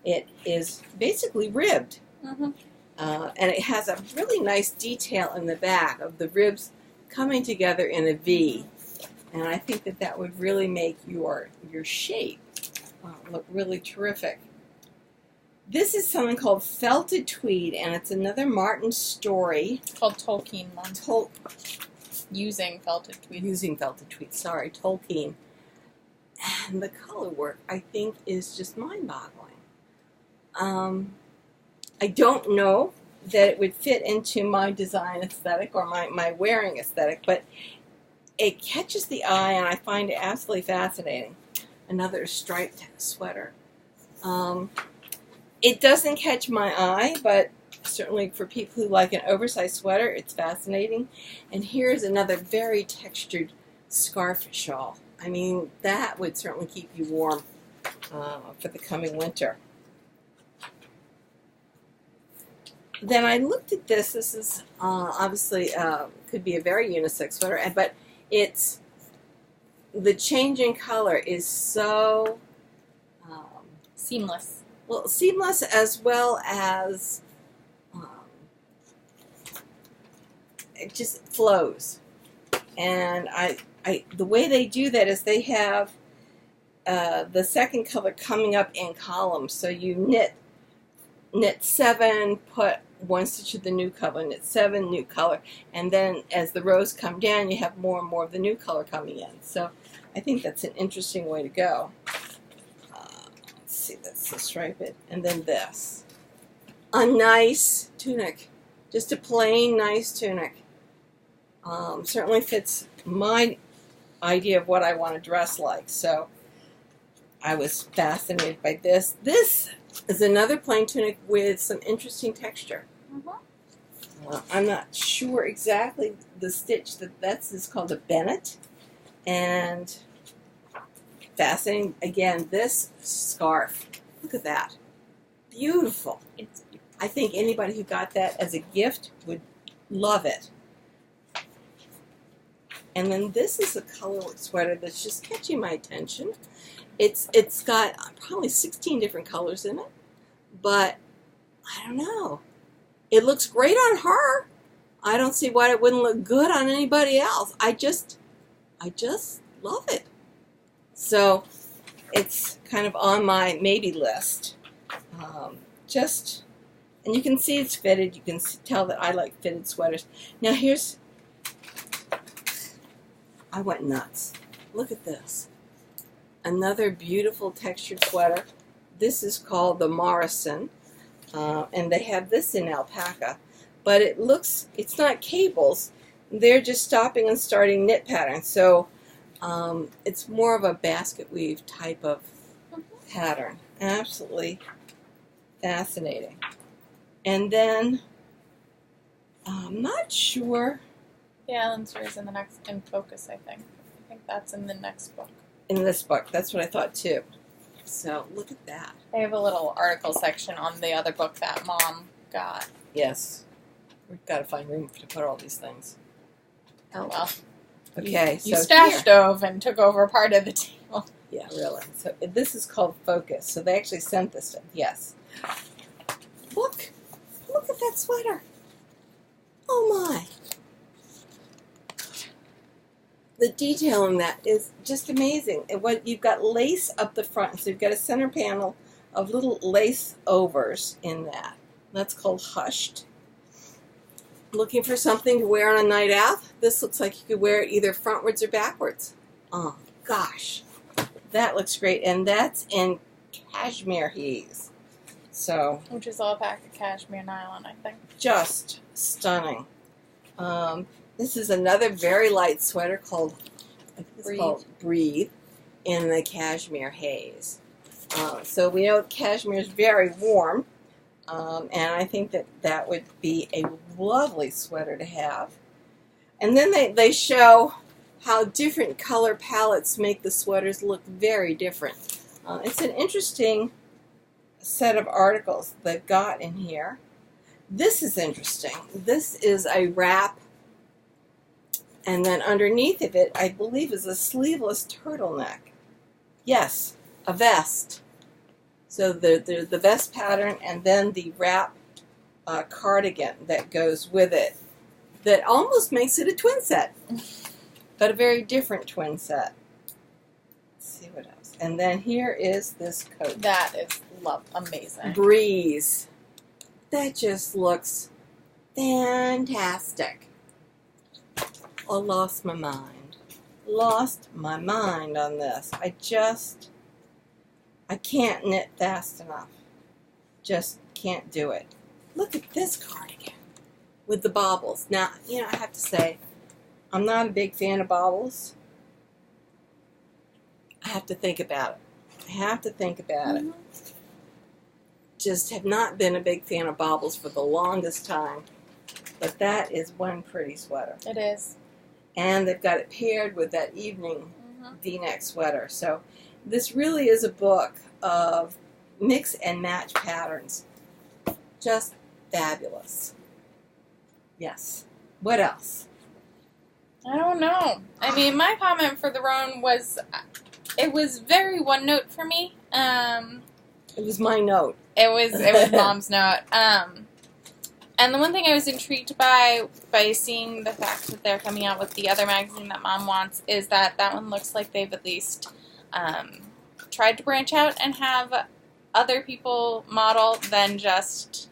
It is basically ribbed, and it has a really nice detail in the back of the ribs coming together in a V, and I think that that would really make your shape look really terrific. This is something called Felted Tweed, and it's another Martin story. It's called Tolkien. Using Felted Tweed. Using Felted Tweed, sorry, Tolkien. And the color work, I think, is just mind-boggling. I don't know that it would fit into my design aesthetic or my wearing aesthetic, but it catches the eye, and I find it absolutely fascinating. Another striped sweater. It doesn't catch my eye, but certainly for people who like an oversized sweater, it's fascinating. And here's another very textured scarf shawl. I mean, that would certainly keep you warm for the coming winter. Then I looked at this. This is obviously could be a very unisex sweater, but it's the change in color is so seamless. Well, seamless, as well as it just flows. And the way they do that is they have the second color coming up in columns. So you knit 7, put 1 stitch of the new color, knit 7, new color, and then as the rows come down, you have more and more of the new color coming in. So I think that's an interesting way to go. Let's see, that's the stripe it, and then this. A nice tunic, just a plain nice tunic. Certainly fits my idea of what I want to dress like. So I was fascinated by this. This is another plain tunic with some interesting texture. I'm not sure exactly the stitch that's is called a Bennett, and fascinating. Again, this scarf. Look at that, beautiful. I think anybody who got that as a gift would love it. And then this is a colorwork sweater that's just catching my attention. It's got probably 16 different colors in it, but I don't know. It looks great on her. I don't see why it wouldn't look good on anybody else. I just love it. So it's kind of on my maybe list. And you can see it's fitted. You can tell that I like fitted sweaters. Now I went nuts. Look at this. Another beautiful textured sweater. This is called the Morrison, and they have this in alpaca, but it's not cables. They're just stopping and starting knit patterns, so it's more of a basket weave type of pattern. Absolutely fascinating. And then, I'm not sure. Yeah, Ellen's yours in Focus, I think. I think that's in the next book. In this book, that's what I thought too. So, look at that. They have a little article section on the other book that Mom got. Yes. We've got to find room to put all these things. Oh, well. Okay, You stashed over and took over part of the table. Yeah, really. So, this is called Focus. So, they actually sent this to yes. Look at that sweater. Oh, my. The detail in that is just amazing. And you've got lace up the front, so you've got a center panel of little lace overs in that. That's called hushed. Looking for something to wear on a night out? This looks like you could wear it either frontwards or backwards. Oh gosh, that looks great, and that's in cashmere haze. So, which is alpaca cashmere nylon, I think. Just stunning. This is another very light sweater called Breathe in the cashmere haze. So we know cashmere is very warm, and I think that would be a lovely sweater to have. And then they show how different color palettes make the sweaters look very different. It's an interesting set of articles they've got in here. This is interesting. This is a wrap. And then underneath of it, I believe, is a sleeveless turtleneck. Yes, a vest. So the vest pattern and then the wrap cardigan that goes with it that almost makes it a twin set, but a very different twin set. Let's see what else. And then here is this coat. That is amazing. Breeze. That just looks fantastic. I lost my mind. Lost my mind on this. I can't knit fast enough. Just can't do it. Look at this cardigan with the baubles. Now, I have to say, I'm not a big fan of baubles. I have to think about it. Just have not been a big fan of baubles for the longest time. But that is one pretty sweater. It is. And they've got it paired with that evening V-neck sweater. So this really is a book of mix and match patterns. Just fabulous. Yes. What else? I don't know. I mean, my comment for the Rowan was, it was very one note for me. It was my note. It was Mom's note. And the one thing I was intrigued by seeing the fact that they're coming out with the other magazine that Mom wants is that one looks like they've at least tried to branch out and have other people model than just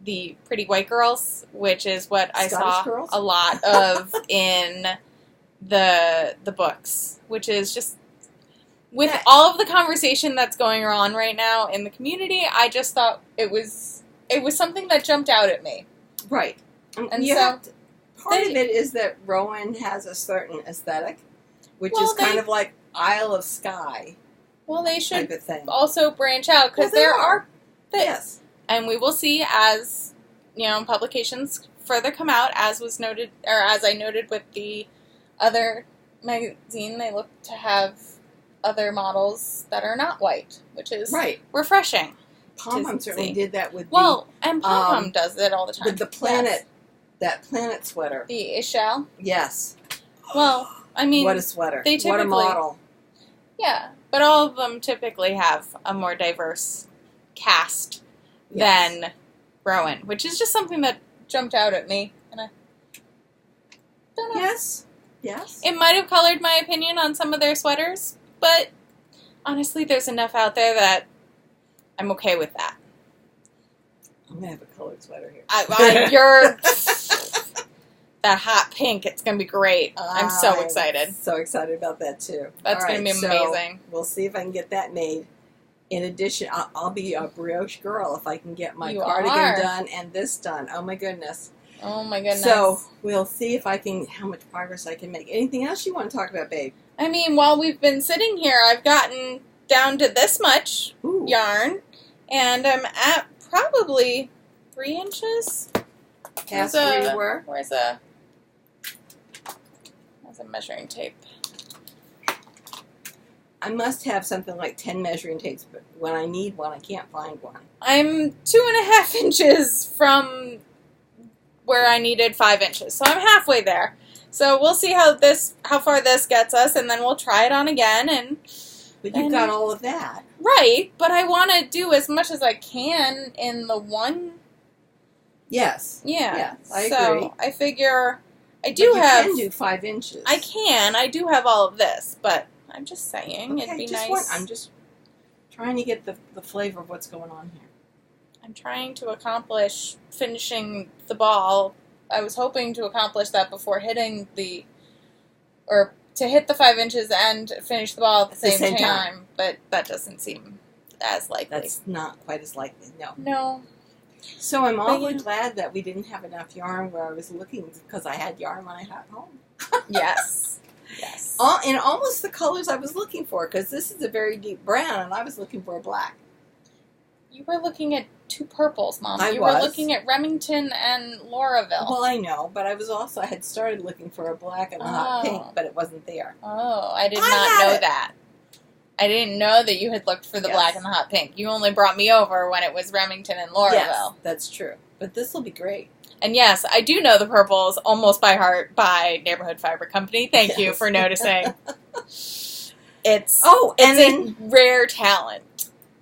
the pretty white girls, which is what I saw girls? A lot of in the books, which is just with all of the conversation that's going on right now in the community, I just thought it was something that jumped out at me. Right. And part of it is that Rowan has a certain aesthetic, which is kind of like Isle of Skye. Well, they should type of thing. Also branch out, because there are things. Yes. And we will see as, publications further come out, as was noted, or as I noted with the other magazine, they look to have other models that are not white, which is refreshing. Pompom certainly did that with and Pompom does it all the time. With the planet, that planet sweater. The Isabell? Yes. Well, I mean... What a sweater. What a model. Yeah, but all of them typically have a more diverse cast than Rowan, which is just something that jumped out at me. And I don't know. Yes. It might have colored my opinion on some of their sweaters, but honestly, there's enough out there that I'm okay with that. I'm going to have a colored sweater here. You're that hot pink. It's going to be great. I'm so excited. So excited about that, too. That's going to be amazing. So we'll see if I can get that made. In addition, I'll be a brioche girl if I can get my cardigan done and this done. Oh, my goodness. Oh, my goodness. So we'll see if how much progress I can make. Anything else you want to talk about, babe? I mean, while we've been sitting here, I've gotten down to this much yarn, and I'm at probably 3 inches. Past where you were? Where's a measuring tape? I must have something like 10 measuring tapes, but when I need one, I can't find one. I'm 2.5 inches from where I needed 5 inches, so I'm halfway there. So we'll see how far this gets us, and then we'll try it on again. But you've got all of that. Right, but I want to do as much as I can in the one. Yes. Yeah. Yes, I agree. So I figure you can do 5 inches. I can. I do have all of this, but I'm just saying it'd be nice. I'm just trying to get the flavor of what's going on here. I'm trying to accomplish finishing the ball. I was hoping to accomplish that before hitting to hit the 5 inches and finish the ball at the same time, but that doesn't seem as likely. That's not quite as likely, no. No. So I'm awfully glad that we didn't have enough yarn where I was looking, because I had yarn when I got home. Yes. Yes. In almost the colors I was looking for, because this is a very deep brown, and I was looking for a black. You were looking at 2 purples, Mom. I was. were looking at Remington and Lauraville. Well, I know, but I had started looking for a black and a hot pink, but it wasn't there. Oh, I did not know that. I didn't know that you had looked for the black and the hot pink. You only brought me over when it was Remington and Lauraville. Yes, that's true. But this will be great. And yes, I do know the purples almost by heart by Neighborhood Fiber Company. Thank you for noticing. It's a rare talent.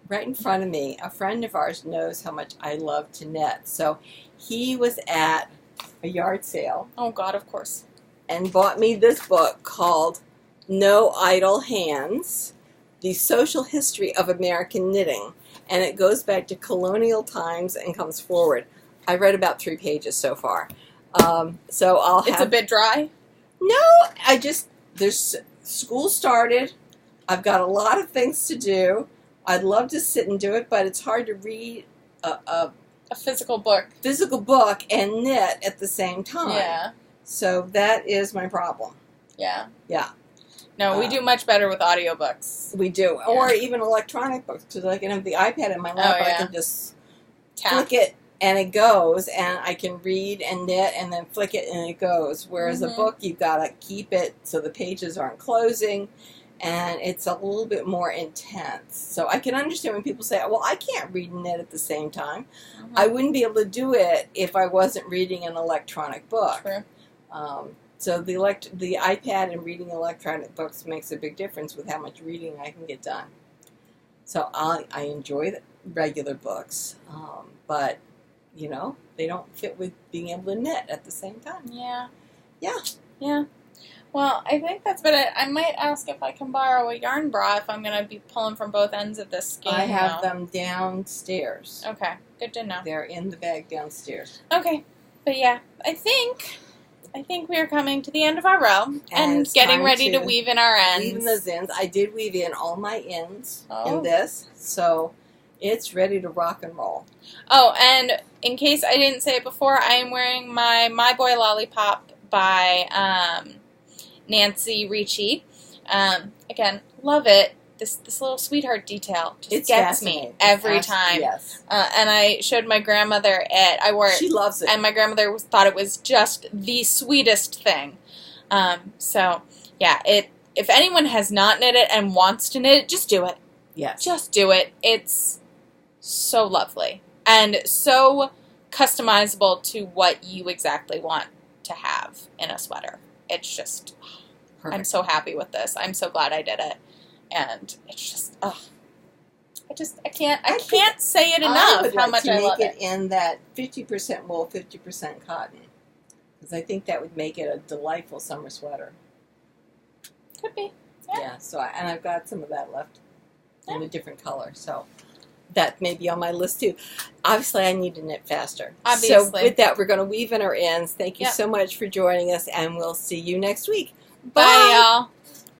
Right in front of me, a friend of ours knows how much I love to knit. So he was at a yard sale. Oh, God, of course. And bought me this book called No Idle Hands, The Social History of American Knitting. And it goes back to colonial times and comes forward. I read about 3 pages so far. So It's a bit dry? No, there's school started. I've got a lot of things to do. I'd love to sit and do it, but it's hard to read a physical book. And knit at the same time. Yeah. So that is my problem. Yeah. Yeah. No, we do much better with audiobooks. We do. Yeah. Or even electronic books, because I can have the iPad in my lap, I can just flick it and it goes, and I can read and knit and then flick it and it goes. Whereas a book, you've got to keep it so the pages aren't closing. And it's a little bit more intense. So I can understand when people say, well, I can't read and knit at the same time. Mm-hmm. I wouldn't be able to do it if I wasn't reading an electronic book. True. So the iPad and reading electronic books makes a big difference with how much reading I can get done. So I enjoy the regular books, but, they don't fit with being able to knit at the same time. Yeah. Yeah. Yeah. Well, I think that's about it. I might ask if I can borrow a yarn bra if I'm going to be pulling from both ends of this skein. I have them downstairs. Okay, good to know. They're in the bag downstairs. Okay, but yeah, I think we are coming to the end of our row and getting ready to weave in our ends. Weave in those ends. I did weave in all my ends in this, so it's ready to rock and roll. Oh, and in case I didn't say it before, I am wearing my Boy Lollipop by Nancy Ricci. Again, love it. This little sweetheart detail just gets me every time. Yes. And I showed my grandmother it. I wore it. She loves it. And my grandmother thought it was just the sweetest thing. So, yeah, if anyone has not knit it and wants to knit it, just do it. Yes. Just do it. It's so lovely. And so customizable to what you exactly want to have in a sweater. It's just, perfect. I'm so happy with this. I'm so glad I did it. And it's just, I can't say it enough how much I love it. I would like to make it in that 50% wool, 50% cotton. Because I think that would make it a delightful summer sweater. Could be. Yeah, so I've got some of that left. in a different color. So that may be on my list too. Obviously, I need to knit faster. Obviously. So with that, we're going to weave in our ends. Thank you so much for joining us, and we'll see you next week. Bye y'all.